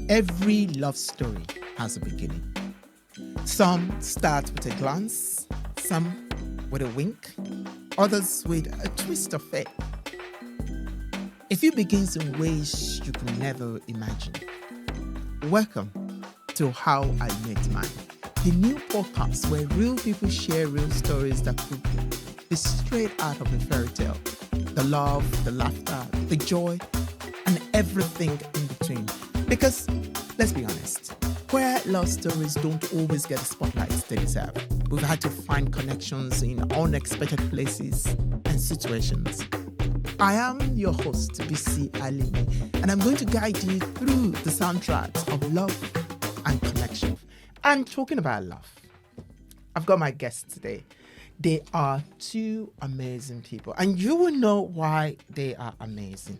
Every love story has a beginning. Some start with a glance, some with a wink, others with a twist of fate. A few begins in ways you could never imagine. Welcome to How I Met Mine, the new podcast where real people share real stories that could be straight out of a fairy tale. The love, the laughter, the joy, and everything in between. Because, let's be honest, queer love stories don't always get the spotlight they deserve. We've had to find connections in unexpected places and situations. I am your host, Bisi Alimi, and I'm going to guide you through the soundtracks of love and connection. And talking about love, I've got my guests today. They are two amazing people, and you will know why they are amazing.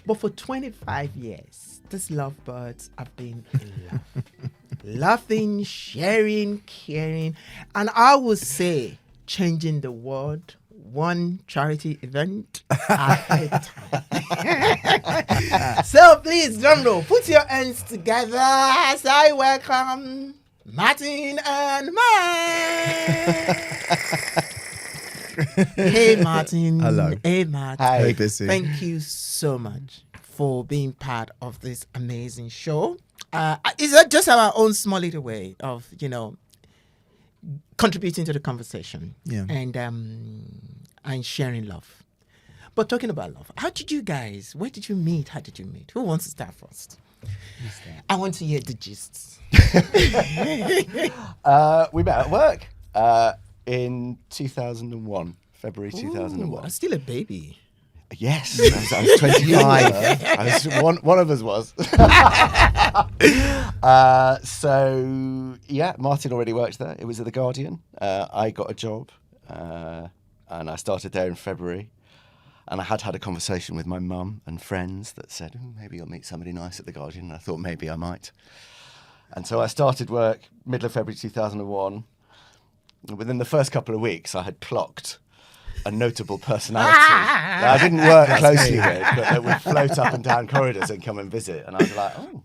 But for 25 years, these lovebirds have been in love. Laughing, sharing, caring, and I would say changing the world one charity event at a time. So please, drum roll, put your hands together as I welcome Martin and Mike. Hey, Martin. Hello. Hey, Martin. Hi. Hey, Bisi. Thank you so much for being part of this amazing show. Is that just our own small little way of, contributing to the conversation? Yeah. And sharing love. But talking about love, where did you meet? How did you meet? Who wants to start first? I want to hear the gists. We met at work in 2001, February 2001. I'm still a baby. Yes, I was 25. One of us was. So, yeah, Martin already worked there. It was at The Guardian. I got a job and I started there in February. And I had a conversation with my mum and friends that said, maybe you'll meet somebody nice at The Guardian. And I thought maybe I might. And so I started work middle of February 2001. And within the first couple of weeks, I had clocked a notable personality that I didn't work closely with, but that would float up and down corridors and come and visit. And I was like, oh,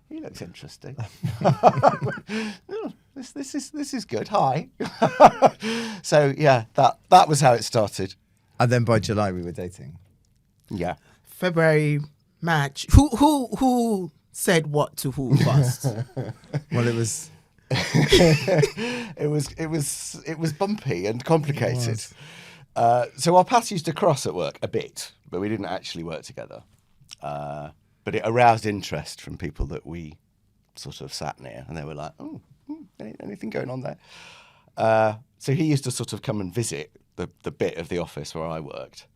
he looks interesting. This is good. Hi. So yeah, that was how it started. And then by July we were dating. Yeah. February, March. Who said what to who first? Well, it was it was bumpy and complicated. So our paths used to cross at work a bit, but we didn't actually work together. But it aroused interest from people that we sort of sat near, and they were like, anything going on there? So he used to sort of come and visit the bit of the office where I worked.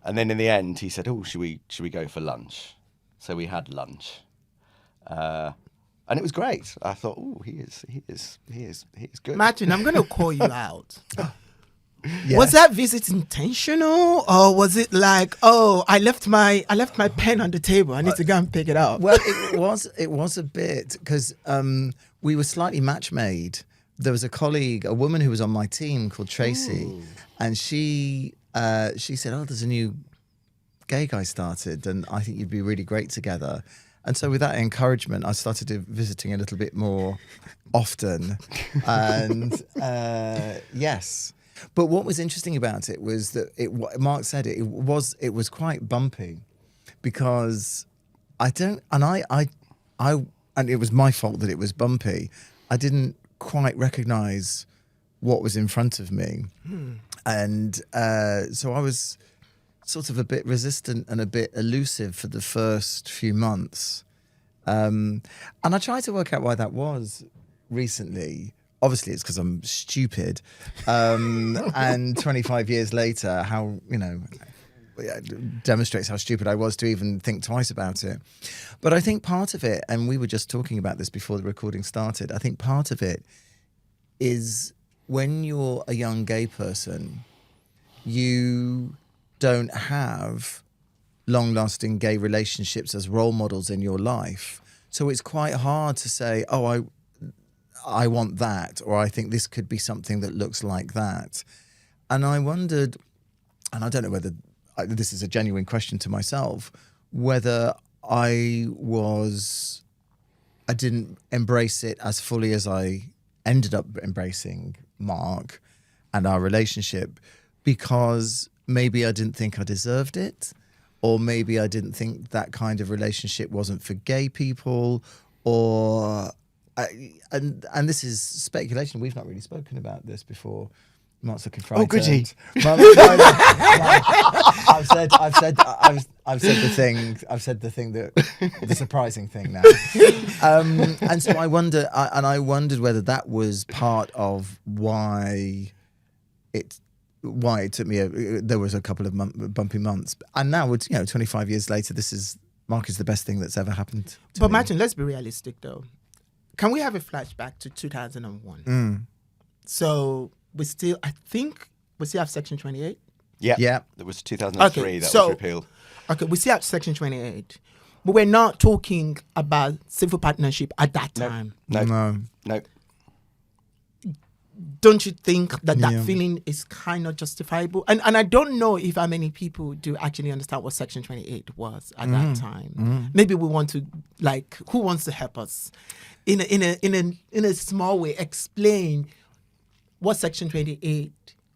And then in the end, he said, should we go for lunch? So we had lunch. And it was great. I thought, he is good. Martin, I'm going to call you out. Yeah. Was that visit intentional, or was it like, I left my pen on the table, I need to go and pick it up? Well, it was a bit because we were slightly match made. There was a woman who was on my team called Tracy. Ooh. And she said, there's a new gay guy started, and I think you'd be really great together. And so with that encouragement, I started visiting a little bit more often. And yes. But what was interesting about it was that Mark said it was quite bumpy because and it was my fault that it was bumpy. I didn't quite recognise what was in front of me. And so I was sort of a bit resistant and a bit elusive for the first few months. And I tried to work out why that was recently. Obviously, it's because I'm stupid. And 25 years later, demonstrates how stupid I was to even think twice about it. But I think part of it, and we were just talking about this before the recording started, I think part of it is when you're a young gay person, you don't have long-lasting gay relationships as role models in your life. So it's quite hard to say, I want that, or I think this could be something that looks like that. And I wondered, and I don't know whether this is a genuine question to myself, whether I was I didn't embrace it as fully as I ended up embracing Mark and our relationship, because maybe I didn't think I deserved it, or maybe I didn't think that kind of relationship wasn't for gay people, or and this is speculation. We've not really spoken about this before. Mark's looking frightened. Oh, goody. I've said the thing the surprising thing now. And so I wondered whether that was part of why it took me. There was a couple of bumpy months, and now it's 25 years later. Mark is the best thing that's ever happened to But me. Martin, let's be realistic though. Can we have a flashback to 2001? So I think we still have Section 28. Yeah. There was 2003 Okay, that so- was repealed. Okay, we still have Section 28. But we're not talking about civil partnership at that time. No. Don't you think that Yeah. feeling is kind of justifiable? And I don't know if how many people do actually understand what Section 28 was at that time. Maybe we want to, who wants to help us in a small way explain what Section 28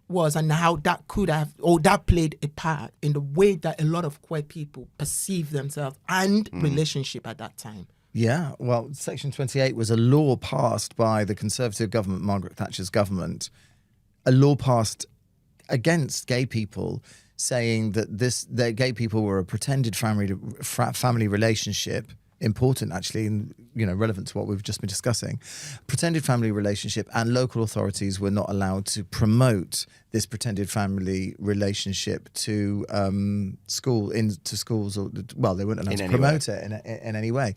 was and how that could have, or that played a part in the way that a lot of queer people perceive themselves and relationship at that time. Yeah, well, Section 28 was a law passed by the Conservative government, Margaret Thatcher's government, a law passed against gay people, saying that gay people were a pretended family relationship, important actually, and relevant to what we've just been discussing, pretended family relationship, and local authorities were not allowed to promote this pretended family relationship to schools, or they weren't allowed to promote it in any way.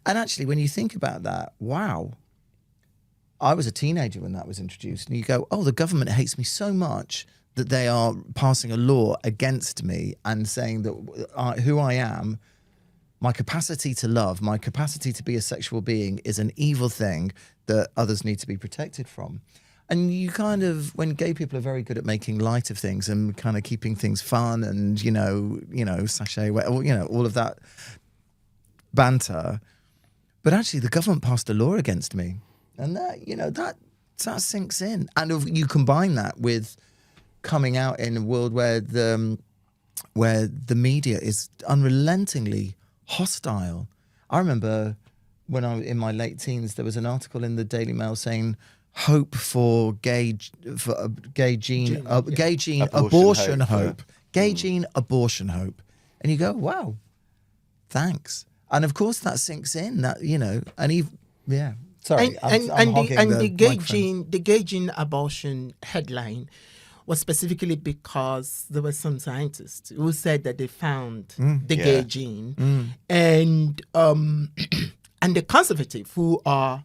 And actually, when you think about that, wow, I was a teenager when that was introduced, and you go, oh, the government hates me so much that they are passing a law against me and saying that who I am, my capacity to love, my capacity to be a sexual being is an evil thing that others need to be protected from. And you kind of, when gay people are very good at making light of things and kind of keeping things fun and, sachet, all of that banter. But actually the government passed a law against me. And that sinks in. And if you combine that with coming out in a world where the media is unrelentingly hostile. I remember when I was in my late teens, there was an article in the Daily Mail saying hope for gay gene abortion hope, and you go, wow, thanks. And of course that sinks in. That sorry, the gay gene abortion headline was specifically because there were some scientists who said that they found the gay gene, and the conservative who are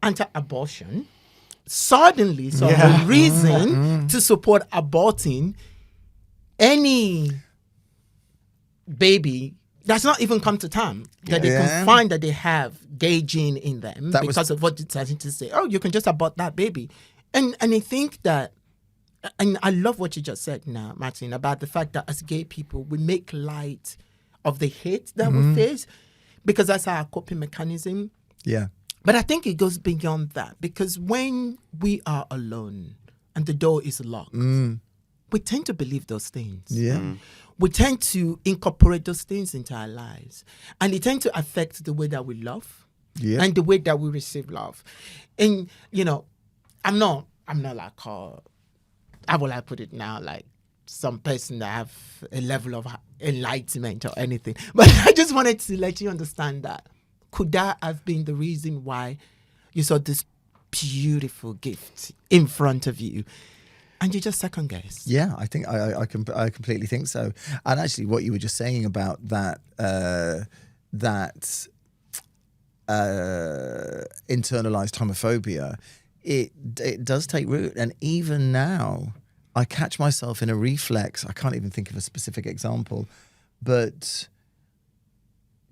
anti-abortion suddenly saw a reason to support aborting any baby that's not even come to term, that they can find that they have gay gene in them because of what the scientists say. Oh, you can just abort that baby, and I think that. And I love what you just said now, Martin, about the fact that as gay people, we make light of the hate that we face because that's our coping mechanism. Yeah. But I think it goes beyond that, because when we are alone and the door is locked, we tend to believe those things. Yeah. We tend to incorporate those things into our lives, and they tend to affect the way that we love and the way that we receive love. And, I'm not like how will I put it now? Like some person that have a level of enlightenment or anything. But I just wanted to let you understand that. Could that have been the reason why you saw this beautiful gift in front of you and you just second guessed? Yeah, I think I completely think so. And actually what you were just saying about that, internalized homophobia, it does take root. And even now, I catch myself in a reflex. I can't even think of a specific example, but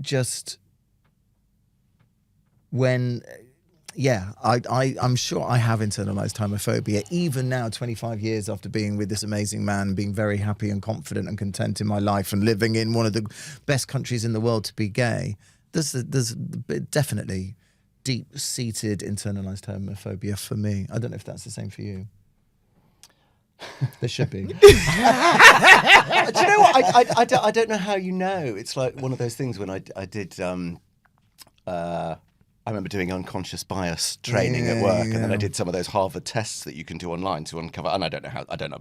just when, I'm sure I have internalized homophobia, even now, 25 years after being with this amazing man, being very happy and confident and content in my life and living in one of the best countries in the world to be gay. There's definitely deep-seated internalized homophobia for me. I don't know if that's the same for you. There should be. Do you know what? I don't know how you know. It's like one of those things when I did. I remember doing unconscious bias training at work, and then I did some of those Harvard tests that you can do online to uncover. And I don't know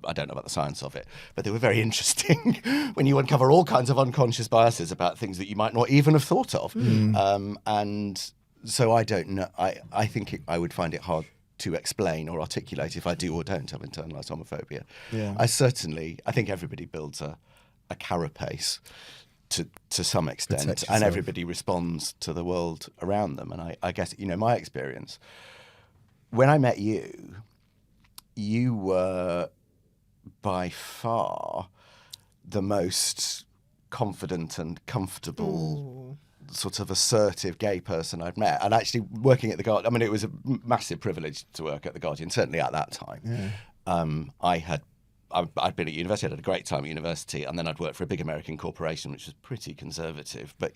about the science of it, but they were very interesting when you uncover all kinds of unconscious biases about things that you might not even have thought of. And so I don't know. I think I would find it hard to explain or articulate if I do or don't have internalized homophobia. Yeah. I think everybody builds a carapace to some extent, and everybody responds to the world around them. And I guess, my experience, when I met you, you were by far the most confident and comfortable sort of assertive gay person I'd met. And actually working at The Guardian, I mean, it was a massive privilege to work at The Guardian, certainly at that time. Yeah. I'd been at university, I'd had a great time at university, and then I'd worked for a big American corporation, which was pretty conservative, but,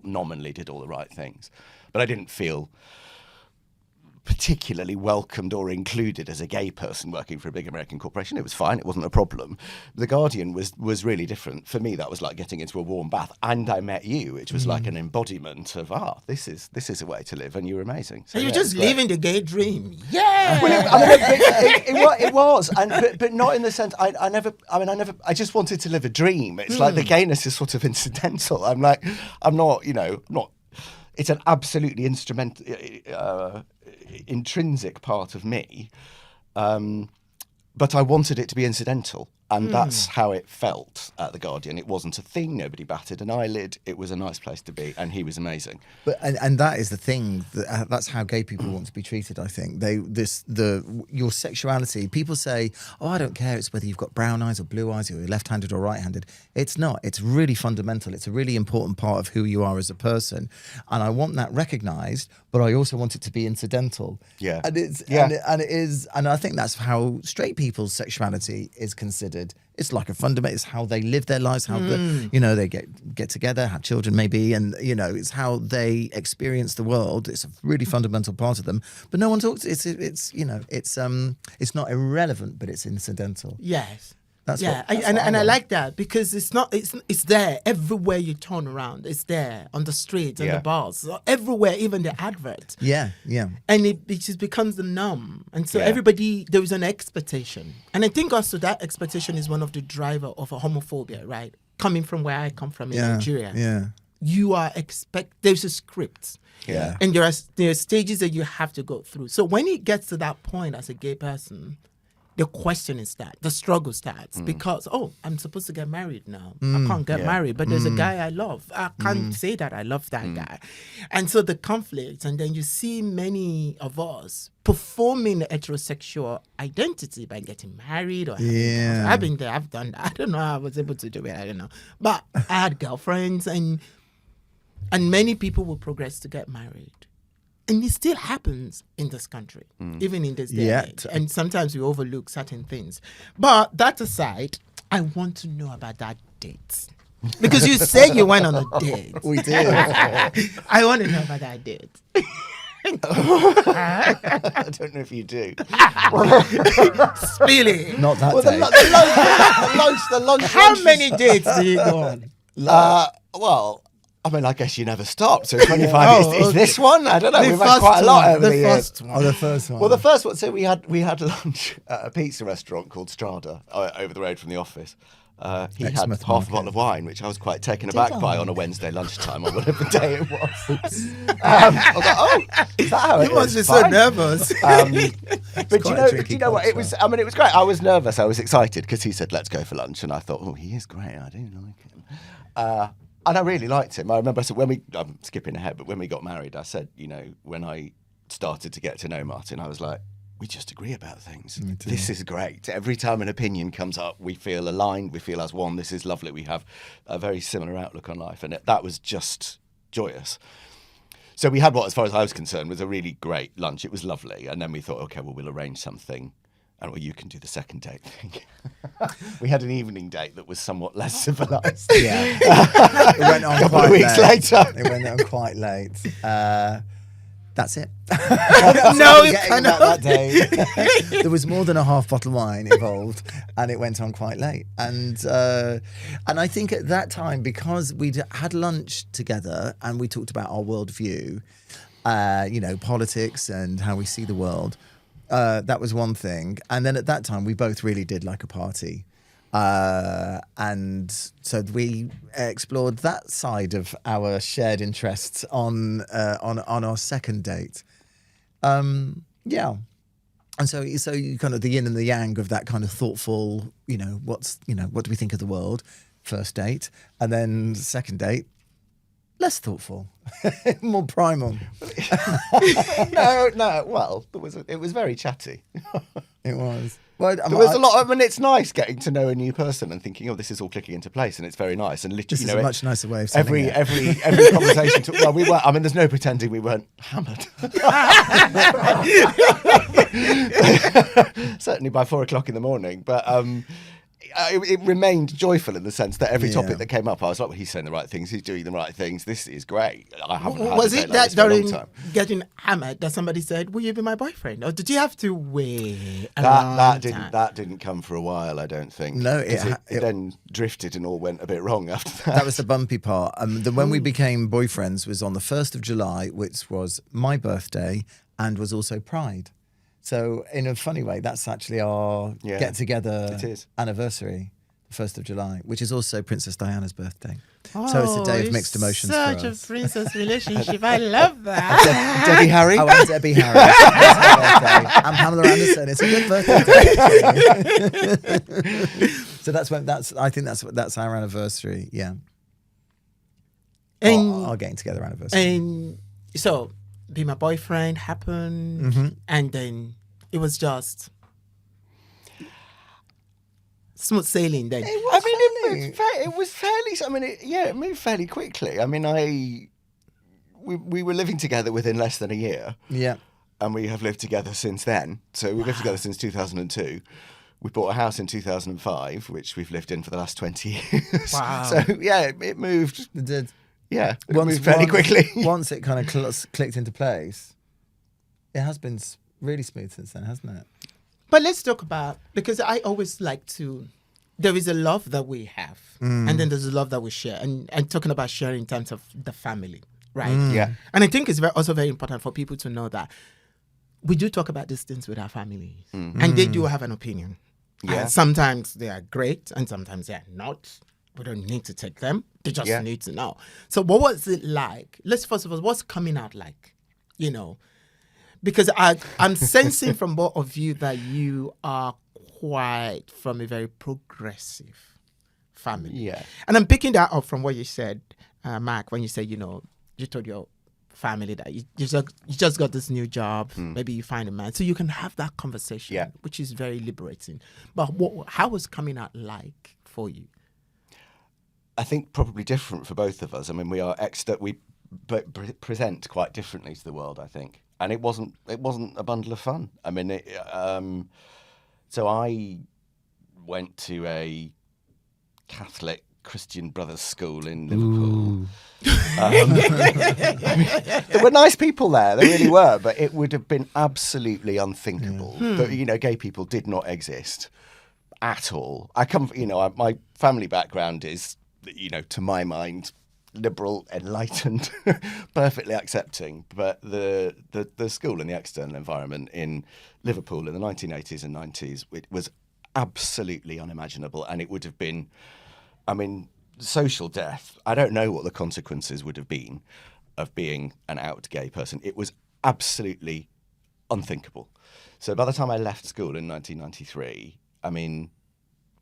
nominally did all the right things. But I didn't feel particularly welcomed or included as a gay person working for a big American corporation. It was fine, it wasn't a problem. The Guardian was really different. For me, that was like getting into a warm bath. And I met you, which was like an embodiment of, this is a way to live, and you were amazing. So you're just living the gay dream. Yeah. Well, it was, but not in the sense. I just wanted to live a dream. It's like the gayness is sort of incidental. I'm not. It's an absolutely intrinsic part of me, but I wanted it to be incidental, and that's how it felt at The Guardian. It wasn't a thing, nobody batted an eyelid, it was a nice place to be, and he was amazing. But and that is the thing, that's how gay people want to be treated, I think. Your sexuality, people say, I don't care, it's whether you've got brown eyes or blue eyes, or you're left-handed or right-handed. It's not. It's really fundamental. It's a really important part of who you are as a person, and I want that recognised, but I also want it to be incidental. Yeah. And it is, and I think that's how straight people's sexuality is considered. It's like a fundamental. It's how they live their lives. How they get together, have children, maybe, and it's how they experience the world. It's a really fundamental part of them. But no one talks. It's not irrelevant, but it's incidental. Yes. That's I like that, because it's there everywhere you turn around. It's there on the streets and the bars, everywhere, even the adverts. Yeah. And it just becomes the norm. And so everybody, there is an expectation. And I think also that expectation is one of the driver of a homophobia, right? Coming from where I come from in Nigeria. Yeah. You are there's a script. Yeah. And there are stages that you have to go through. So when it gets to that point as a gay person, the question is that the struggle starts because I'm supposed to get married now. I can't get married, but there's a guy I love. I can't say that I love that guy, and so the conflict. And then you see many of us performing the heterosexual identity by getting married or I've been there. I've done that. I don't know how I was able to do it. I don't know, but I had girlfriends, and many people will progress to get married. And it still happens in this country, even in this day and age. And sometimes we overlook certain things. But that aside, I want to know about that date. Because you say you went on a date. We did. I want to know about that date. I don't know if you do. Spill Not that Well, day. the lunch. How many dates do you go on? Well, I mean, I guess you never stop. So 25 is this one? I don't know. We've had quite a lot over the years. The first one. Well, the first one. So we had lunch at a pizza restaurant called Strada over the road from the office. He had half a bottle of wine, which I was quite taken aback by on a Wednesday lunchtime or whatever day it was. I was like, is that how it is? You must be so nervous. But do you know what? It was great. I was nervous. I was excited because he said, let's go for lunch. And I thought, he is great. I do like him. And I really liked him. I remember I said, I'm skipping ahead, but when we got married, I said, when I started to get to know Martin, I was like, we just agree about things. This is great. Every time an opinion comes up, we feel aligned, we feel as one. This is lovely. We have a very similar outlook on life. And that was just joyous. So we had what, as far as I was concerned, was a really great lunch. It was lovely. And then we thought, okay, well, we'll arrange something. And you can do the second date thing. We had an evening date that was somewhat less civilised. Yeah. It went on a couple quite of weeks late. later. It went on quite late. That's it. No, you Getting cannot. that day. There was more than a half bottle of wine involved, and it went on quite late. And I think at that time, because we'd had lunch together and we talked about our worldview, politics and how we see the world, that was one thing. And then at that time, we both really did like a party. And so we explored that side of our shared interests on our second date. Yeah. And so you kind of the yin and the yang of that kind of thoughtful, what do we think of the world? First date. And then second date, less thoughtful, more primal. No. Well, it was very chatty. It was. Well, There was a lot of, it's nice getting to know a new person and thinking, oh, this is all clicking into place, and it's very nice. And literally, This is a much nicer way of saying every it. conversation. Well, we weren't. I mean, there's no pretending we weren't hammered. Certainly by 4:00 in the morning, but it remained joyful in the sense that every topic that came up, I was like, well, he's saying the right things, he's doing the right things. This is great. I haven't had Was a date it like that this for a long during time. getting hammered that somebody said, "Will you be my boyfriend?" Or did you have to wait a long time? That didn't come for a while, I don't think. No, 'Cause it it then drifted and all went a bit wrong after that. That was the bumpy part. When we became boyfriends was on the 1st of July, which was my birthday and was also Pride. So in a funny way, that's actually our Yeah, get-together it is. anniversary, the 1st of July, which is also Princess Diana's birthday. So it's a day of mixed emotions Such for a us. princess relationship. I love that. Debbie Harry? Oh, and Debbie Harry. It's her birthday. I'm Pamela Anderson. It's a good birthday. So I think that's our anniversary. Yeah. And, Our getting together anniversary. and so, be my boyfriend happened, and then it was just smooth sailing. Then It was fairly. I mean, it moved fairly quickly. I mean, we were living together within less than a year, Yeah. and we have lived together since then. So we've lived together since 2002. We bought a house in 2005, which we've lived in for the last 20 years. Wow. So yeah, it moved. It did. Yeah, it moved fairly quickly. Once it kind of clicked into place, it has been really smooth since then, hasn't it? But let's talk about, because I always like to, there is a love that we have, and then there's a love that we share. And talking about sharing in terms of the family, right? Yeah. And I think it's also very important for people to know that we do talk about these things with our families, and they do have an opinion. Yeah. And sometimes they are great, and sometimes they are not. We don't need to take them. They just need to know. So what was it like? Let's first of all, what's coming out like? Because I'm sensing from both of you that you are quite from a very progressive family. Yeah. And I'm picking that up from what you said, Mark, when you said, you told your family that you just got this new job. Maybe you find a man. So you can have that conversation, which is very liberating. But how was coming out like for you? I think probably different for both of us. I mean, we present quite differently to the world, I think, and it wasn't a bundle of fun. I mean, so I went to a Catholic Christian Brothers school in Liverpool. There were nice people there, there really were, but it would have been absolutely unthinkable that gay people did not exist at all. My family background is, to my mind, liberal, enlightened, perfectly accepting. But the school and the external environment in Liverpool in the 1980s and 90s, it was absolutely unimaginable. And it would have been, social death. I don't know what the consequences would have been of being an out gay person. It was absolutely unthinkable. So by the time I left school in 1993,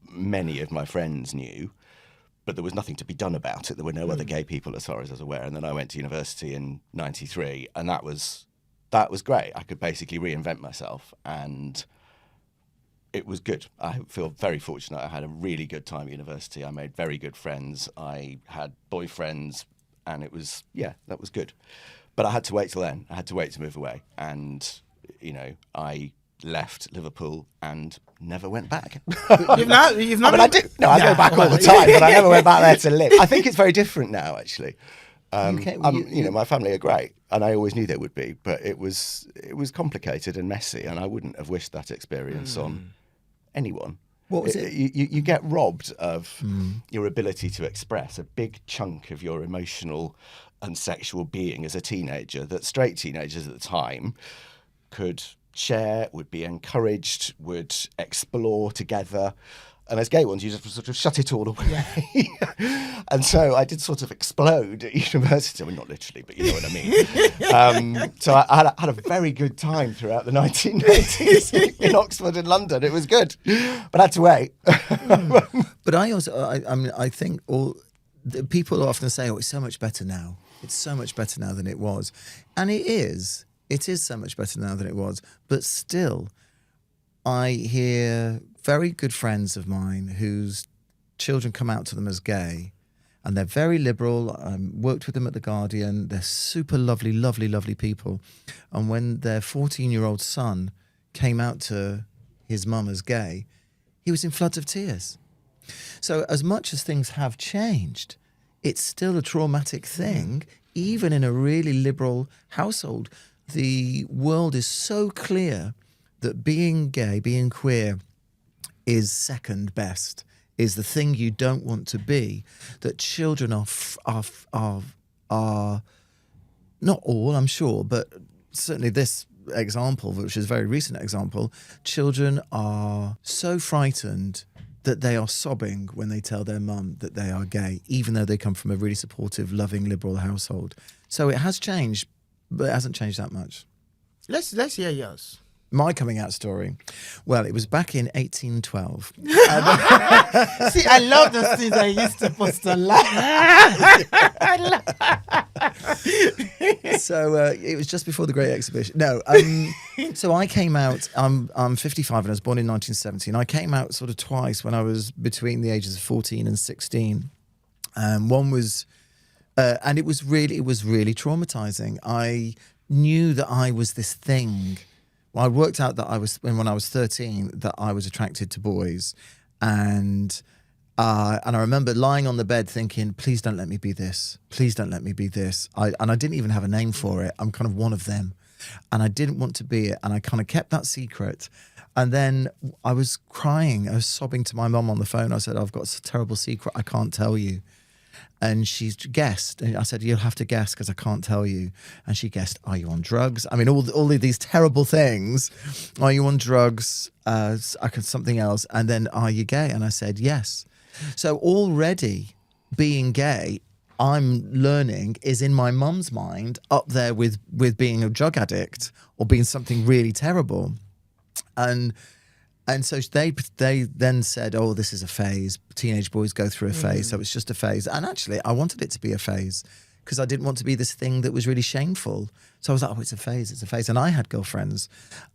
many of my friends knew, but there was nothing to be done about it. There were no other gay people as far as I was aware. And then I went to university in 93, and that was great. I could basically reinvent myself, and it was good. I feel very fortunate. I had a really good time at university. I made very good friends. I had boyfriends, and that was good. But I had to wait till then. I had to wait to move away. And, I left Liverpool and never went back. You've not I do. No, I go back all the time, but I never went back there to live. I think it's very different now, actually. My family are great, and I always knew they would be, but it was complicated and messy, and I wouldn't have wished that experience on anyone. What was it? You get robbed of your ability to express a big chunk of your emotional and sexual being as a teenager that straight teenagers at the time could share, would be encouraged, would explore together. And as gay ones, you just sort of shut it all away. And so I did sort of explode at university. I mean, not literally, but you know what I mean. So I had a very good time throughout the 1990s in Oxford and London. It was good, but I had to wait. But I think people often say, "Oh, it's so much better now. It's so much better now than it was," and it is. It is so much better now than it was. But still, I hear very good friends of mine whose children come out to them as gay, and they're very liberal. I worked with them at The Guardian. They're super lovely, lovely, lovely people. And when their 14-year-old son came out to his mum as gay, he was in floods of tears. So as much as things have changed, it's still a traumatic thing, even in a really liberal household. The world is so clear that being gay, being queer, is second best, is the thing you don't want to be, that children are not all, I'm sure, but certainly this example, which is a very recent example, children are so frightened that they are sobbing when they tell their mum that they are gay, even though they come from a really supportive, loving, liberal household. So it has changed, but it hasn't changed that much. Let's hear yours. My coming out story. Well, it was back in 1812. See, I love those things I used to post online. So it was just before the Great Exhibition. No, so I came out. I'm 55 and I was born in 1970. And I came out sort of twice when I was between the ages of 14 and 16. One was, and it was really traumatizing. I knew that I was this thing. Well, I worked out that when I was 13 that I was attracted to boys, and I remember lying on the bed thinking, please don't let me be this. Please don't let me be this. And I didn't even have a name for it. I'm kind of one of them, and I didn't want to be it. And I kind of kept that secret. And then I was crying. I was sobbing to my mum on the phone. I said, I've got a terrible secret. I can't tell you. And she guessed. And I said, you'll have to guess because I can't tell you. And she guessed, are you on drugs? I mean, all of these terrible things. Are you on drugs? Something else. And then, are you gay? And I said, yes. So already being gay, I'm learning, is in my mum's mind up there with being a drug addict or being something really terrible. And so they then said, oh, this is a phase. Teenage boys go through a phase, so it's just a phase. And actually, I wanted it to be a phase because I didn't want to be this thing that was really shameful. So I was like, oh, it's a phase. And I had girlfriends,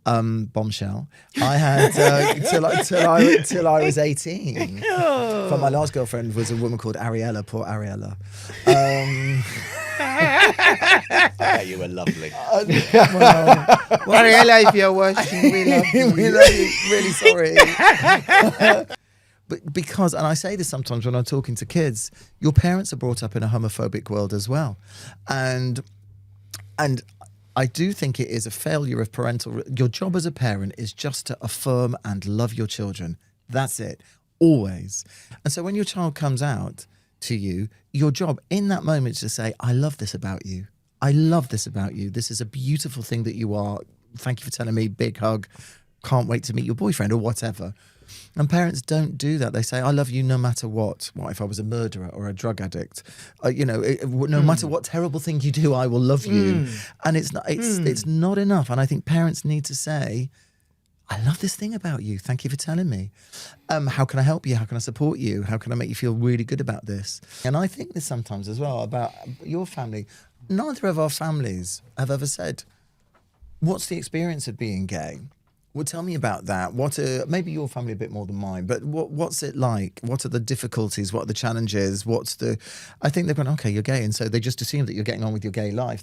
bombshell. I had till I was 18. But my last girlfriend was a woman called Ariella, poor Ariella. You were lovely. Ariella, if you're watching, we love you. We love you. Really sorry. But because, and I say this sometimes when I'm talking to kids, your parents are brought up in a homophobic world as well. And I do think it is a failure of parental. Your job as a parent is just to affirm and love your children. That's it. Always. And so when your child comes out to you, your job in that moment is to say, I love this about you. I love this about you. This is a beautiful thing that you are. Thank you for telling me. Big hug. Can't wait to meet your boyfriend or whatever. And parents don't do that. They say, I love you no matter what. What if I was a murderer or a drug addict? No matter what terrible thing you do, I will love you. And it's not enough. And I think parents need to say, I love this thing about you. Thank you for telling me. How can I help you? How can I support you? How can I make you feel really good about this? And I think this sometimes as well about your family. Neither of our families have ever said, what's the experience of being gay? Well, tell me about that. Maybe your family a bit more than mine, but what's it like? What are the difficulties? What are the challenges? I think they've gone, okay, you're gay. And so they just assume that you're getting on with your gay life.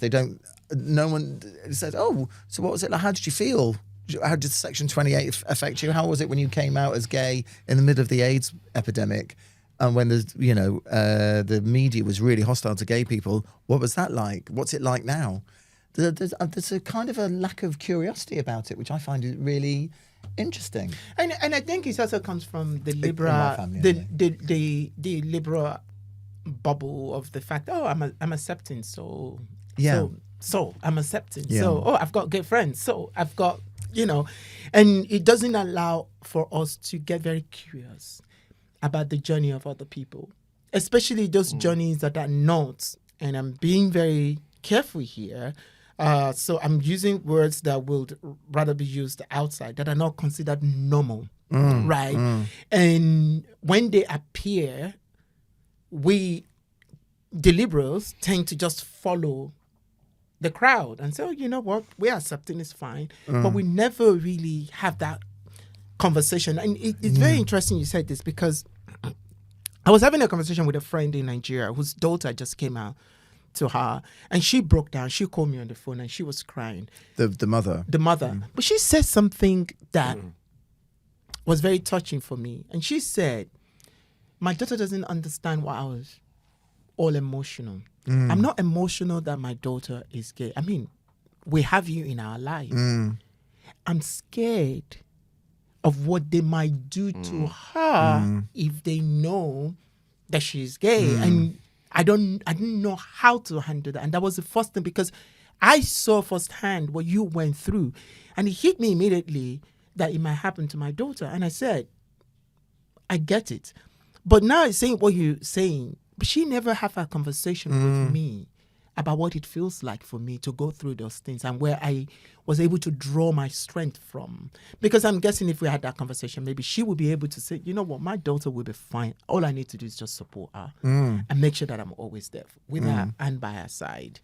No one says, oh, so what was it like? How did you feel? How did Section 28 affect you? How was it when you came out as gay in the middle of the AIDS epidemic? And when the media was really hostile to gay people, what was that like? What's it like now? There's a kind of a lack of curiosity about it, which I find is really interesting. And I think it also comes from the In liberal, my family, the liberal bubble of the fact, I'm accepting, so Yeah. so I'm accepting, Yeah. so I've got gay friends, so I've got and it doesn't allow for us to get very curious about the journey of other people, especially those journeys that are not. And I'm being very careful here. So I'm using words that would rather be used outside, that are not considered normal, right? And when they appear, the liberals tend to just follow the crowd and say, oh, you know what, we're accepting, it's fine. But we never really have that conversation. And it's very interesting you said this, because I was having a conversation with a friend in Nigeria whose daughter just came out to her, and she broke down. She called me on the phone and she was crying. The mother. The mother. But she said something that was very touching for me. And she said, my daughter doesn't understand why I was all emotional. I'm not emotional that my daughter is gay. I mean, we have you in our lives. I'm scared of what they might do to her if they know that she's gay. And I didn't know how to handle that. And that was the first thing, because I saw firsthand what you went through. And it hit me immediately that it might happen to my daughter. And I said, I get it. But now it's saying what you're saying, but she never had a conversation with me about what it feels like for me to go through those things and where I was able to draw my strength from. Because I'm guessing if we had that conversation, maybe she would be able to say, you know what, my daughter will be fine. All I need to do is just support her and make sure that I'm always there with her and by her side.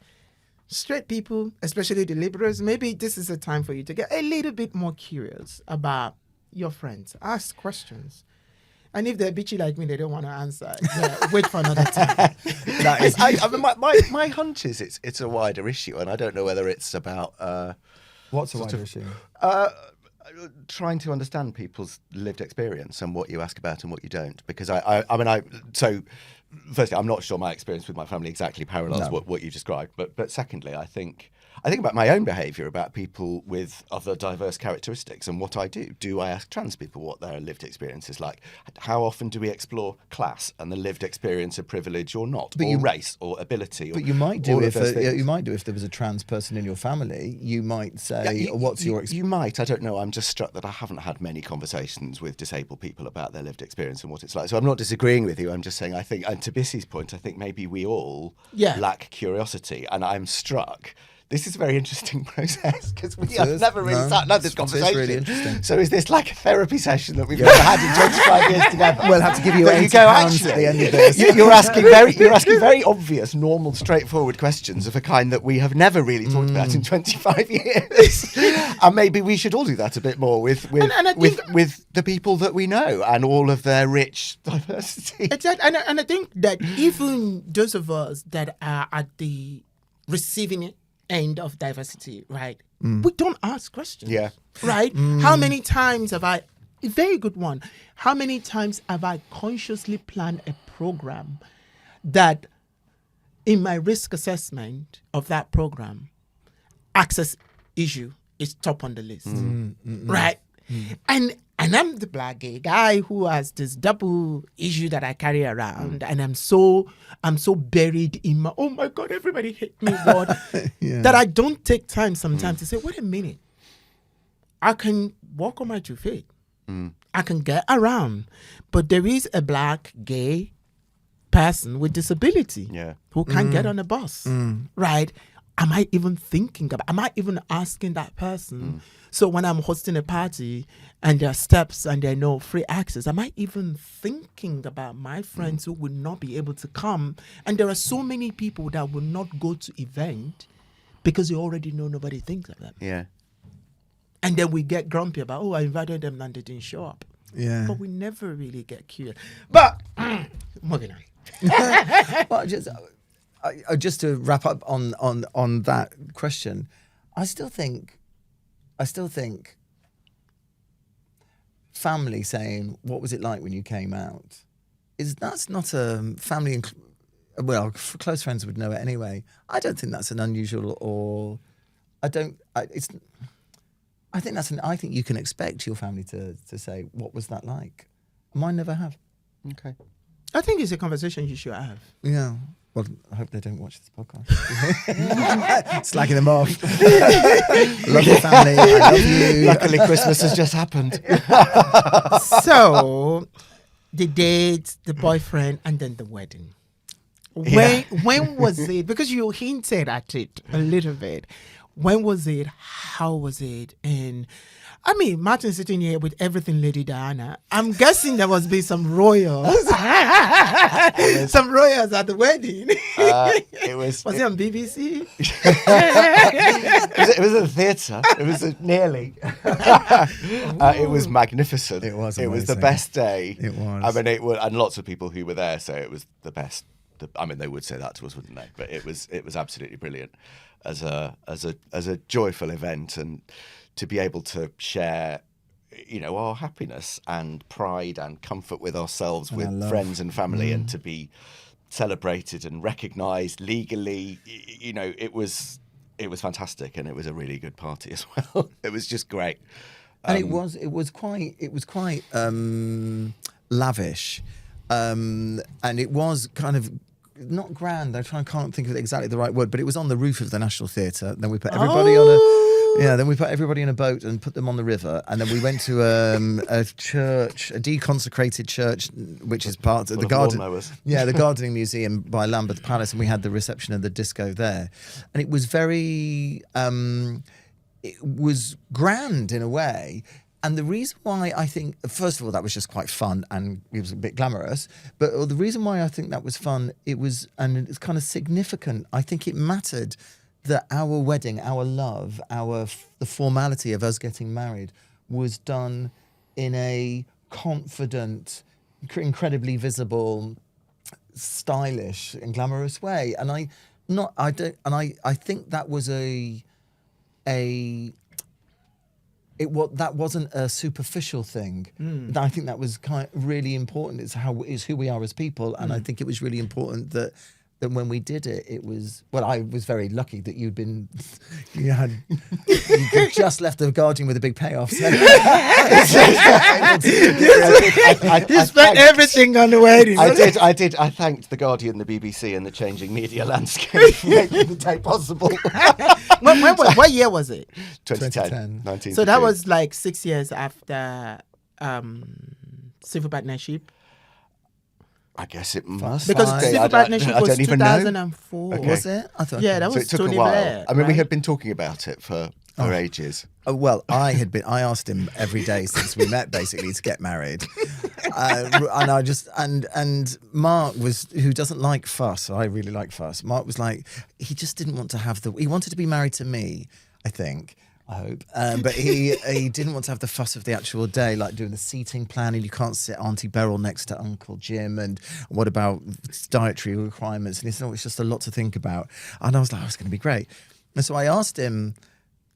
Straight people, especially the liberals, maybe this is a time for you to get a little bit more curious about your friends. Ask questions. And if they're bitchy like me, they don't want to answer. Yeah, wait for another time. I mean, my hunch is it's a wider issue, and I don't know whether it's about What's a wider issue? trying to understand people's lived experience and what you ask about and what you don't. Because so firstly, I'm not sure my experience with my family exactly parallels what you described. But secondly, I think about my own behaviour, about people with other diverse characteristics and what I do. Do I ask trans people what their lived experience is like? How often do we explore class and the lived experience of privilege or not, or race or ability? But you might do if there was a trans person in your family. You might say, "What's your experience?" You might. I don't know. I'm just struck that I haven't had many conversations with disabled people about their lived experience and what it's like. So I'm not disagreeing with you. I'm just saying I think, and to Bisi's point, I think maybe we all lack curiosity, and I'm struck. This is a very interesting process because we have never really had this conversation. It's really interesting. So is this like a therapy session that we've never had in 25 years together? We'll have to give you £80 at the end of this. You're asking very obvious, normal, straightforward questions of a kind that we have never really talked about in 25 years. And maybe we should all do that a bit more with the people that we know and all of their rich diversity. Exactly. And I think that even those of us that are at the receiving end of diversity, right? We don't ask questions. Yeah. Right? How many times have a very good one. How many times have I consciously planned a program that in my risk assessment of that program, access issue is top on the list. Right? And I'm the black gay guy who has this double issue that I carry around, and I'm so buried in my, oh my God, everybody hate me, God, that I don't take time sometimes to say, wait a minute, I can walk on my 2 feet. I can get around, but there is a black gay person with disability who can't get on a bus, right? Am I even asking that person? So when I'm hosting a party and there are steps and there are no free access, am I even thinking about my friends who would not be able to come? And there are so many people that will not go to event because they already know nobody thinks of them. Yeah. And then we get grumpy about, I invited them and they didn't show up. Yeah. But we never really get curious. But moving on. Well, just to wrap up on that question, I still think family saying, what was it like when you came out, that's not a family. Well, close friends would know it anyway. I don't think that's an unusual, or I don't. I think I think you can expect your family to say, "What was that like?" Mine never have. Okay. I think it's a conversation you should have. Yeah. Well, I hope they don't watch this podcast. Slacking them off. Love your family. I love you. Luckily, Christmas has just happened. So, the date, the boyfriend, and then the wedding. When was it? Because you hinted at it a little bit. When was it? How was it? And I mean, Martin sitting here with everything Lady Diana. I'm guessing there must be some royals. Some royals at the wedding. Was it on BBC? It was at the theatre. It was nearly. It was magnificent. It was It was the amazing. best day. It was. I mean, and lots of people who were there say it was the best. I mean, they would say that to us, wouldn't they? But it was absolutely brilliant as a joyful event, and to be able to share, our happiness and pride and comfort with ourselves, with friends and family, and to be celebrated and recognised legally. It was fantastic, and it was a really good party as well. It was just great. And it was quite lavish, and it was kind of not grand. Can't think of exactly the right word, but it was on the roof of the National Theatre. Then we put everybody then we put everybody in a boat and put them on the river, and then we went to a church, a deconsecrated church, which is part of the garden. Yeah, the gardening museum by Lambeth Palace, and we had the reception of the disco there, and it was very. It was grand in a way. And the reason why I think, first of all, that was just quite fun and it was a bit glamorous. But the reason why I think that was fun, it's kind of significant. I think it mattered that our wedding, our love, the formality of us getting married was done in a confident, incredibly visible, stylish and glamorous way. And I think that was that wasn't a superficial thing. I think that was really important. It's who we are as people, and I think it was really important that when we did it, it was. Well, I was very lucky that you just left the Guardian with a big payoff. So. You spent everything on the wedding. I did. I thanked the Guardian, the BBC, and the changing media landscape for making the day possible. What year was it? 2010. 19. So that was like 6 years after civil partnership. I guess it must Because be. civil partnership was don't even know. 2004. Okay. Was it? I thought. Yeah, that So was it took Tony a while. Blair. I mean, we right? had been talking about it for ages. Well, I asked him every day since we met, basically, to get married, and Mark who doesn't like fuss. I really like fuss. Mark was like, he just didn't want to he wanted to be married to me, I think. I hope, but he didn't want to have the fuss of the actual day, like doing the seating planning. You can't sit Auntie Beryl next to Uncle Jim, and what about dietary requirements? And he said, "Oh, it's just a lot to think about." And I was like, "Oh, it's going to be great." And so I asked him,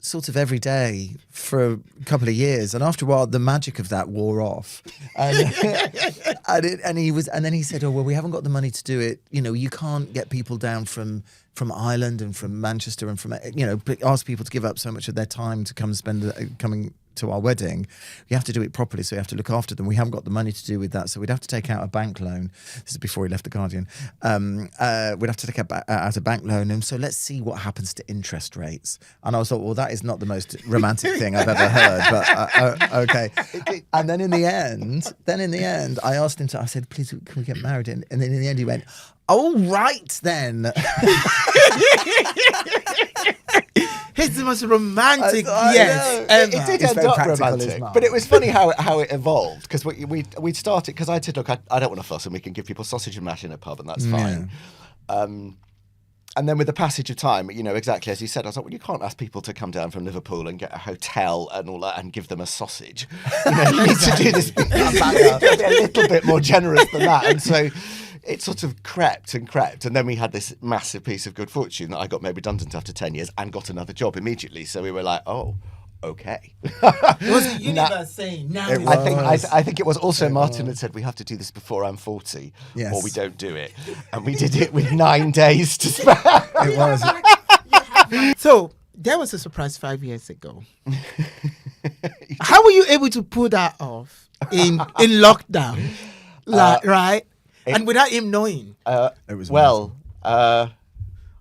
sort of every day for a couple of years, and after a while, the magic of that wore off. And then he said, "Oh, well, we haven't got the money to do it. You can't get people down from Ireland and from Manchester and from ask people to give up so much of their time to come and coming to our wedding. You have to do it properly, so you have to look after them. We haven't got the money to do with that, so we'd have to take out a bank loan." This is before he left the Guardian. We'd have to take out a bank loan, and so let's see what happens to interest rates. And I thought, well, that is not the most romantic thing I've ever heard, but okay. And then in the end, I asked him I said, "Please, can we get married?" And then in the end, he went, "All right, then." It's the most romantic. Yes, ever. it did It's end very up practical, romantic, isn't it? but it was funny how it evolved, because we'd started, because I said, "Look, I don't want to fuss, and we can give people sausage and mash in a pub, and that's fine." And then with the passage of time, exactly as you said, I was like, "Well, you can't ask people to come down from Liverpool and get a hotel and all that and give them a sausage. You need to do this. Be a little bit more generous than that." And so it sort of crept, and then we had this massive piece of good fortune that I got made redundant after 10 years and got another job immediately. So we were like, "Oh, okay. It was the universe saying, now It is was. I think it was also Martin had said we have to do this before I'm 40 Yes. or we don't do it. And we did it with 9 days to spare. It was. So there was a surprise 5 years ago. How were you able to pull that off in lockdown, right? And without him knowing. It was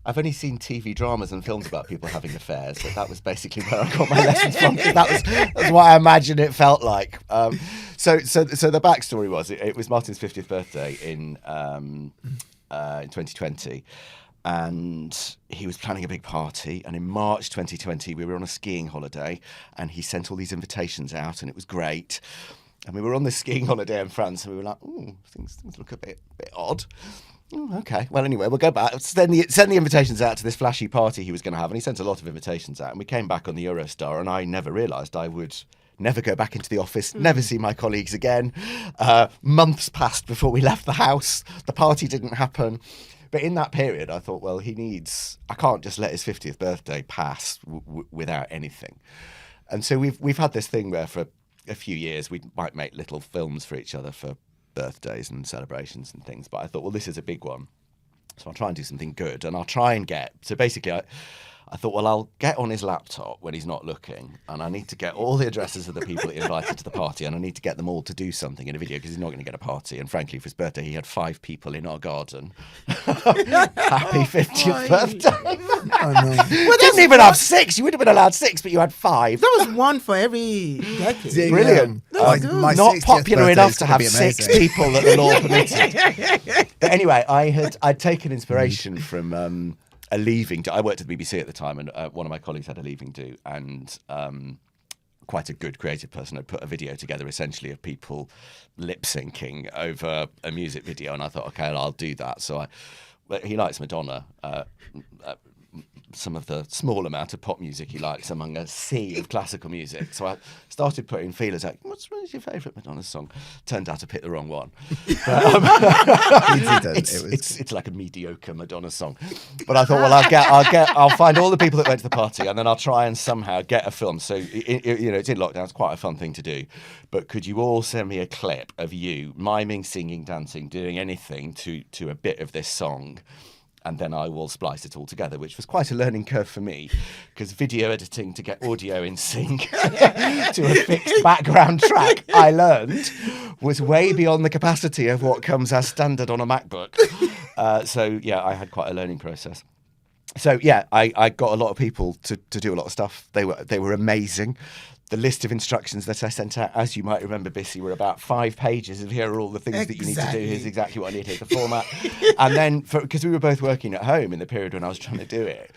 I've only seen TV dramas and films about people having affairs, but that was basically where I got my lessons from. That's what I imagine it felt like. So the backstory was it was Martin's 50th birthday in 2020. And he was planning a big party. And in March 2020, we were on a skiing holiday and he sent all these invitations out and it was great. And we were on this skiing holiday in France and we were like, oh, things look a bit odd. Oh, okay. Well, anyway, we'll go back. Send the invitations out to this flashy party he was going to have. And he sent a lot of invitations out. And we came back on the Eurostar and I never realised I would never go back into the office, never see my colleagues again. Months passed before we left the house. The party didn't happen. But in that period, I thought, well, I can't just let his 50th birthday pass without anything. And so we've had this thing where for a few years we might make little films for each other for birthdays and celebrations and things. But I thought, well, this is a big one. So I'll try and do something good. And I'll try and so basically I thought, well, I'll get on his laptop when he's not looking and I need to get all the addresses of the people that he invited to the party and I need to get them all to do something in a video because he's not going to get a party. And frankly, for his birthday, he had 5 people in our garden. Happy 50th birthday. I know. We didn't even have 6. You would have been allowed 6, but you had 5. That was one for every decade. Brilliant. My Not 60th popular birthday enough is to gonna have be 6 amazing. people that the law permitted. But anyway, I'd taken inspiration from a leaving do. I worked at the BBC at the time, and one of my colleagues had a leaving do, and quite a good creative person had put a video together essentially of people lip syncing over a music video, and I thought, okay, I'll do that. So he likes Madonna. Some of the small amount of pop music he likes among a sea of classical music. So I started putting feelers out. What is your favourite Madonna song? Turned out to pick the wrong one. But, it's like a mediocre Madonna song. But I thought, well, I'll find all the people that went to the party, and then I'll try and somehow get a film. So it's in lockdown. It's quite a fun thing to do. But could you all send me a clip of you miming, singing, dancing, doing anything to a bit of this song? And then I will splice it all together, which was quite a learning curve for me, because video editing to get audio in sync to a fixed background track, I learned, was way beyond the capacity of what comes as standard on a MacBook. So, I had quite a learning process. So, I got a lot of people to do a lot of stuff. They were amazing. The list of instructions that I sent out, as you might remember, Bisi, were about 5 pages of here are all the things that you need to do. Here's exactly what I need. Here's the format. And then, because we were both working at home in the period when I was trying to do it,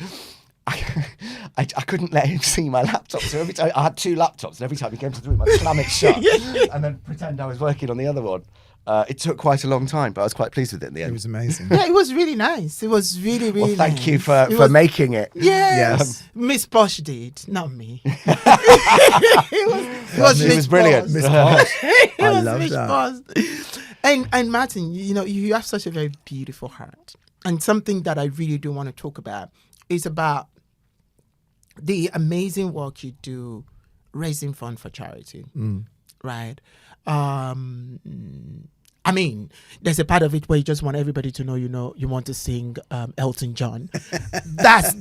I couldn't let him see my laptop. So every time I had 2 laptops, and every time he came to the room, I'd slam it shut and then pretend I was working on the other one. It took quite a long time, but I was quite pleased with it in the end. It was amazing. Yeah, it was really nice. It was really, really Well, thank nice. you for making it. Yes. Yes. Miss Posh did, not me. it She was brilliant. Miss Posh. It I was love Miss that. Posh. And Martin, you have such a very beautiful heart. And something that I really do want to talk about is about the amazing work you do raising funds for charity. Right? I mean, there's a part of it where you just want everybody to know, you want to sing Elton John. That's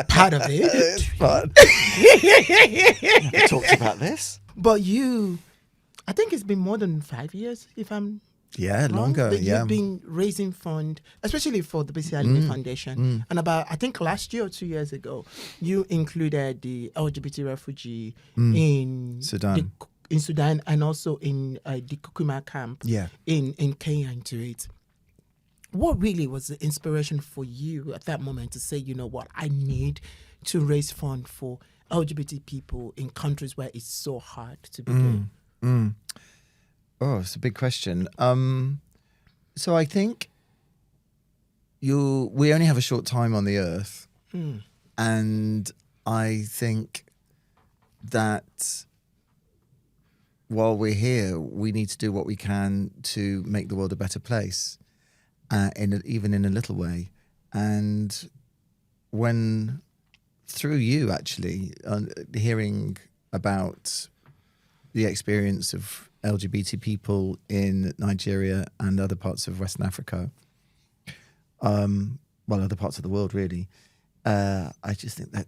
part of it. It's fun. We talked about this. But I think it's been more than 5 years, if I'm Yeah, wrong, longer. that Yeah. You've been raising fund, especially for the Bisi Alimi Foundation. And I think last year or 2 years ago, you included the LGBT refugee in Sudan. in Sudan and also in the Kukuma camp in Kenya into it. What really was the inspiration for you at that moment to say, you know what, I need to raise funds for LGBT people in countries where it's so hard to begin? Oh, it's a big question. So I think we only have a short time on the earth. And I think that while we're here, we need to do what we can to make the world a better place, even in a little way. And through you, actually, hearing about the experience of LGBT people in Nigeria and other parts of Western Africa, other parts of the world, really. I just think that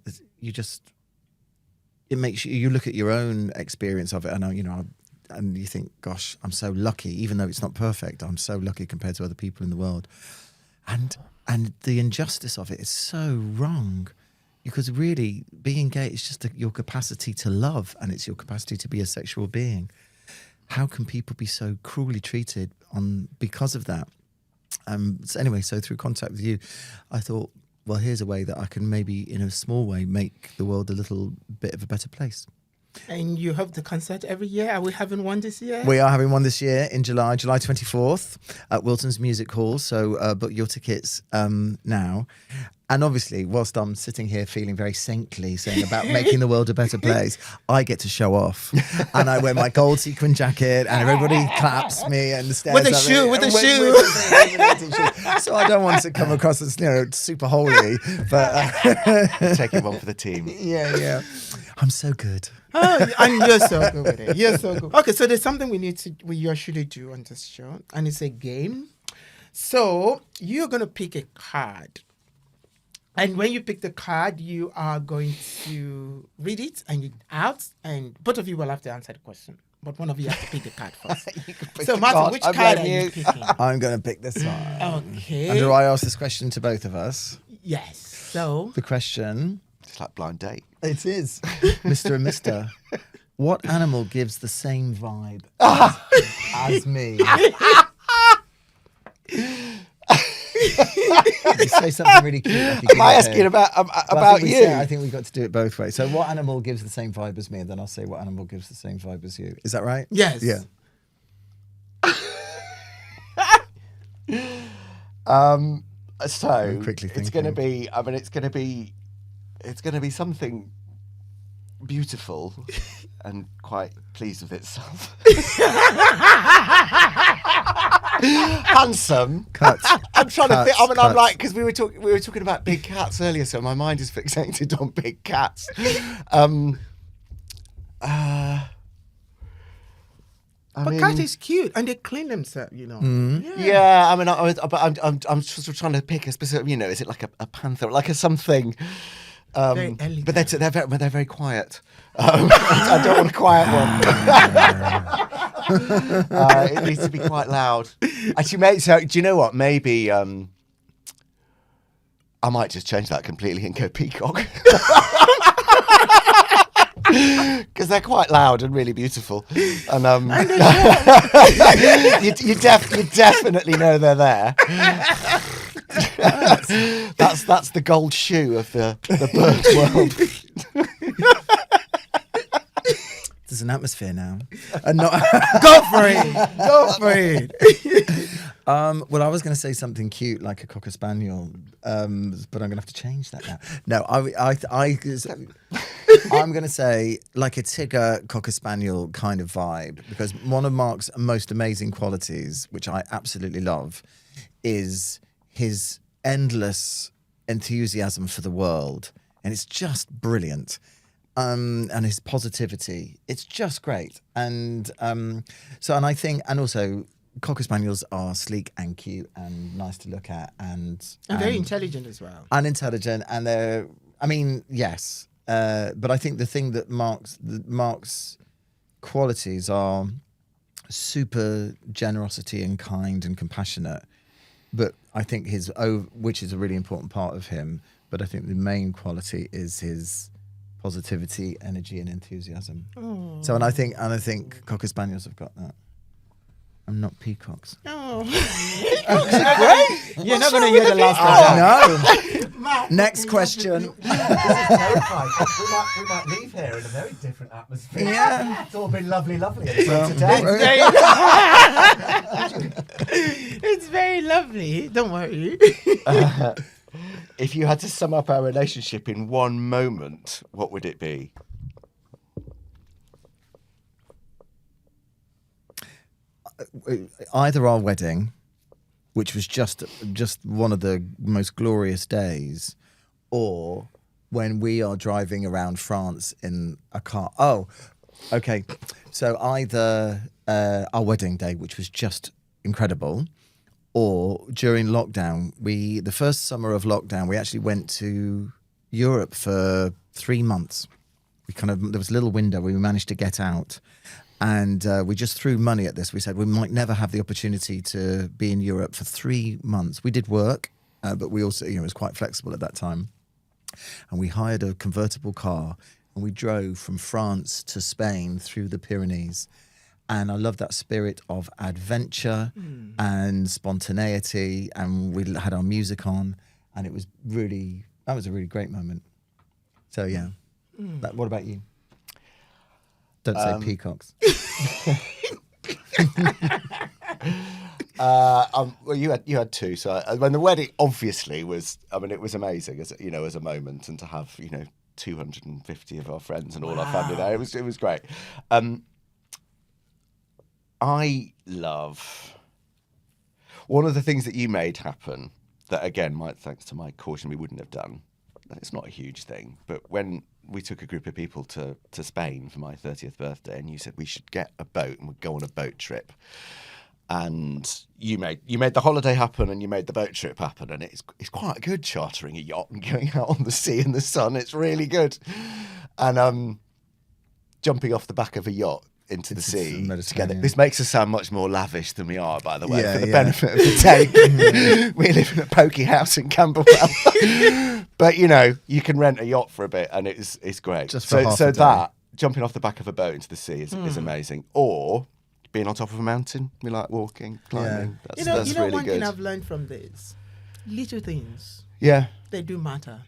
it makes you look at your own experience of it, and you think, gosh, I'm so lucky, even though it's not perfect, I'm so lucky compared to other people in the world. And the injustice of it is so wrong, because really being gay is just your capacity to love, and it's your capacity to be a sexual being. How can people be so cruelly treated because of that? So through contact with you, I thought, well, here's a way that I can maybe, in a small way, make the world a little bit of a better place. And you have the concert every year. Are we having one this year? We are having one this year in July 24th at Wilton's Music Hall. So book your tickets now. And obviously, whilst I'm sitting here feeling very saintly, saying about making the world a better place, I get to show off. And I wear my gold sequin jacket, and everybody claps me and stares with a at shoe, me. with a shoe. So I don't want to come across as super holy, but Taking one for the team. Yeah. I'm so good. Oh, and you're so good with it. You're so good. Okay, so there's something we usually do on this show, and it's a game. So you're gonna pick a card. And when you pick the card, you are going to read it and and both of you will have to answer the question. But one of you has to pick the card first. So, Martin, which card are you picking? I'm going to pick this one. Okay. And do I ask this question to both of us? Yes. So, the question... It's like blind date. It is. Mr. and Mr. What animal gives the same vibe as me? You say something really cute. Am I asking about you? I think we've got to do it both ways. So what animal gives the same vibe as me? And then I'll say what animal gives the same vibe as you. Is that right? Yes. Yeah. So I'm quickly it's going to thinking. be. I mean, it's going to be something beautiful and quite pleased with itself. Handsome. Cut. I'm trying to think. I mean, I'm cut. like, because we were talking about big cats earlier, so my mind is fixated on big cats. But cat is cute, and they clean themselves, Yeah, I mean, I'm just trying to pick a specific. Is it like a panther, like a something? Very elegant. But they're very quiet. I don't want a quiet one. It needs to be quite loud. Actually, so do you know what? Maybe I might just change that completely and go peacock. Because they're quite loud and really beautiful, and you definitely know they're there. That's the gold shoe of the bird world. There's an atmosphere now. And not Go for it. Go for it. Well, I was going to say something cute like a cocker spaniel, but I'm going to have to change that now. No, I'm going to say like a Tigger cocker spaniel kind of vibe, because one of Mark's most amazing qualities, which I absolutely love, is his endless enthusiasm for the world, and it's just brilliant. And his positivity, it's just great. And I think, and also cocker spaniels are sleek and cute and nice to look at, and very intelligent as well. And intelligent, and they're, I mean, yes. But I think the thing that Mark's qualities are super generosity and kind and compassionate. But I think which is a really important part of him. But I think the main quality is his positivity, energy, and enthusiasm. Oh. So, and I think cocker spaniels have got that. I'm not peacocks. Oh, peacocks are great. You're not going to hear the last one. No. Next question. This is terrifying. We might leave here in a very different atmosphere. Yeah. It's all been lovely until today. It's very lovely. Don't worry. If you had to sum up our relationship in one moment, what would it be? Either our wedding, which was just one of the most glorious days, or when we are driving around France in a car. Oh, okay. So either our wedding day, which was just incredible, or during lockdown, the first summer of lockdown, we actually went to Europe for 3 months. There was a little window where we managed to get out, and we just threw money at this. We said we might never have the opportunity to be in Europe for 3 months. We did work, but we also, it was quite flexible at that time. And we hired a convertible car and we drove from France to Spain through the Pyrenees. And I love that spirit of adventure and spontaneity. And we had our music on, and that was a really great moment. So, yeah. What about you? Don't say peacocks. Well, you had two. So when the wedding obviously was, it was amazing as a moment, and to have 250 of our friends and all our family there, it was great. I love one of the things that you made happen that, again, thanks to my caution, we wouldn't have done. It's not a huge thing, but when we took a group of people to Spain for my 30th birthday, and you said we should get a boat and we'd go on a boat trip. And you made the holiday happen, and you made the boat trip happen, and it's quite good chartering a yacht and going out on the sea in the sun. It's really good, and jumping off the back of a yacht into the sea together. This makes us sound much more lavish than we are, by the way. For the benefit of the tape, we live in a pokey house in Camberwell, but you can rent a yacht for a bit, and it's great. Just for half a day. That jumping off the back of a boat into the sea is amazing, or being on top of a mountain. We like walking, climbing. Yeah. That's really one good. thing I've learned from this, little things. Yeah. They do matter.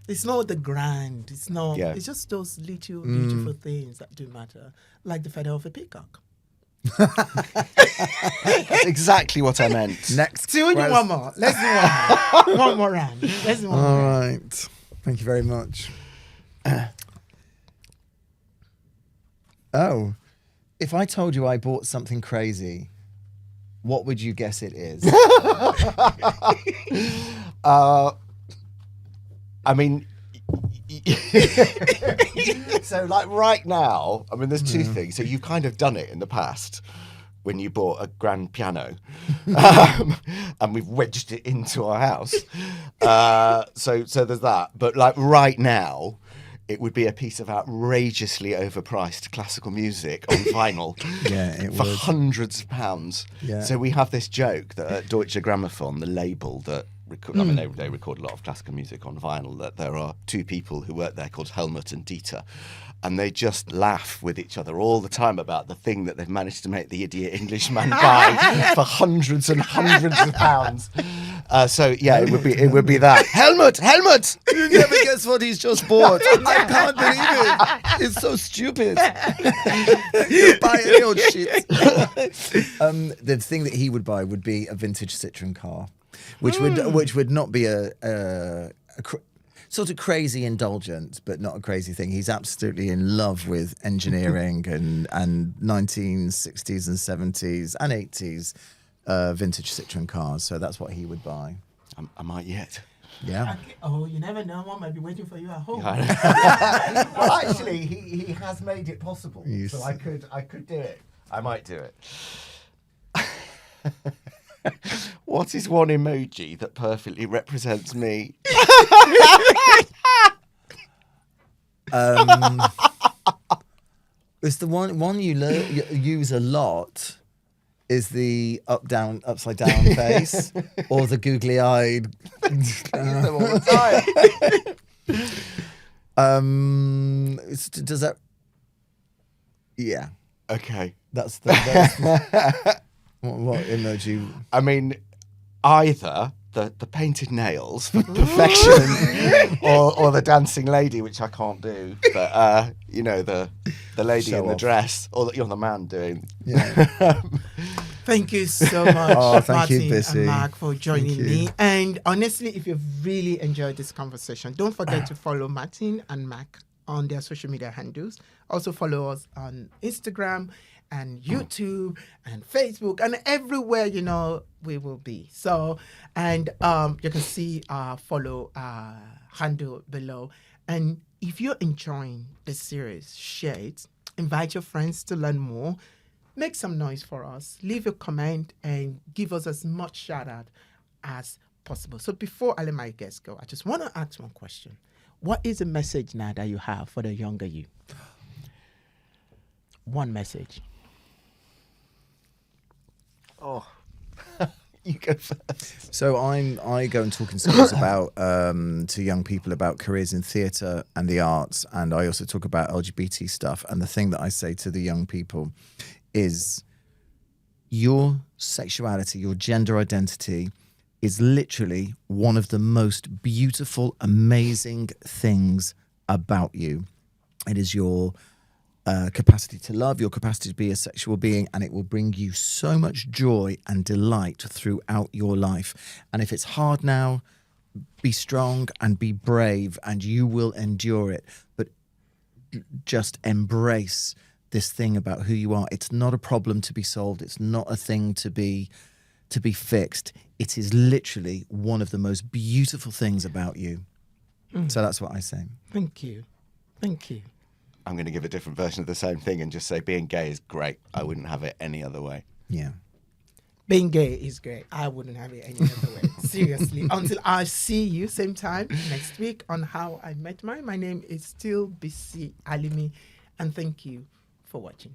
It's not the grand. It's not. Yeah. It's just those little beautiful things that do matter, like the feather of a peacock. That's exactly what I meant. Next. See, we do one more. Let's do one more. One more round. Let's do one more. All round. right. Thank you very much. Oh, if I told you I bought something crazy, what would you guess it is? So like right now, there's two things. So you've kind of done it in the past when you bought a grand piano, and we've wedged it into our house. So there's that. But like right now, it would be a piece of outrageously overpriced classical music on vinyl for hundreds of pounds. Yeah. So we have this joke that at Deutsche Grammophon, the label that they record a lot of classical music on vinyl, that there are two people who work there called Helmut and Dieter. And they just laugh with each other all the time about the thing that they've managed to make the idiot Englishman buy for hundreds and hundreds of pounds. It would be that. Helmut! You never guess what he's just bought. I can't believe it. It's so stupid. You buy any old shit. The thing that he would buy would be a vintage Citroen car, which would not be a sort of crazy indulgent, but not a crazy thing. He's absolutely in love with engineering and 1960s and 70s and 80s vintage Citroen cars. So that's what he would buy. I might yet. Yeah. Okay. Oh, you never know. One might be waiting for you at home. Well, actually, he has made it possible, so I could do it. I might do it. What is one emoji that perfectly represents me? It's the one you use a lot. Is the upside down face, or the googly-eyed? Use them all the time. Does that? Yeah. Okay. That's what emoji? Either the painted nails for perfection, or the dancing lady, which I can't do, but the lady Show in the off. dress, or you're the man doing. Yeah. Thank you so much, thank Martin you, Bisi. and Mark, for joining Thank me. you. And honestly, if you've really enjoyed this conversation, don't forget to follow Martin and Mark on their social media handles. Also follow us on Instagram and YouTube and Facebook and everywhere we will be. So, and you can see our follow handle below. And if you're enjoying this series, share it. Invite your friends to learn more. Make some noise for us. Leave a comment and give us as much shout out as possible. So before I let my guests go, I just want to ask one question. What is the message now that you have for the younger you? One message. Oh, you go first. So I go and talk in schools about to young people about careers in theatre and the arts, and I also talk about LGBT stuff. And the thing that I say to the young people is, your sexuality, your gender identity, is literally one of the most beautiful, amazing things about you. It is your capacity to love, your capacity to be a sexual being, and it will bring you so much joy and delight throughout your life. And if it's hard now, be strong and be brave, and you will endure it. But just embrace this thing about who you are. It's not a problem to be solved. It's not a thing to be fixed. It is literally one of the most beautiful things about you. So that's what I say. Thank you. Thank you. I'm going to give a different version of the same thing and just say being gay is great. I wouldn't have it any other way. Yeah. Being gay is great. I wouldn't have it any other way. Seriously. Until I see you same time next week on How I Met Mine. My name is still Bisi Alimi, and thank you for watching.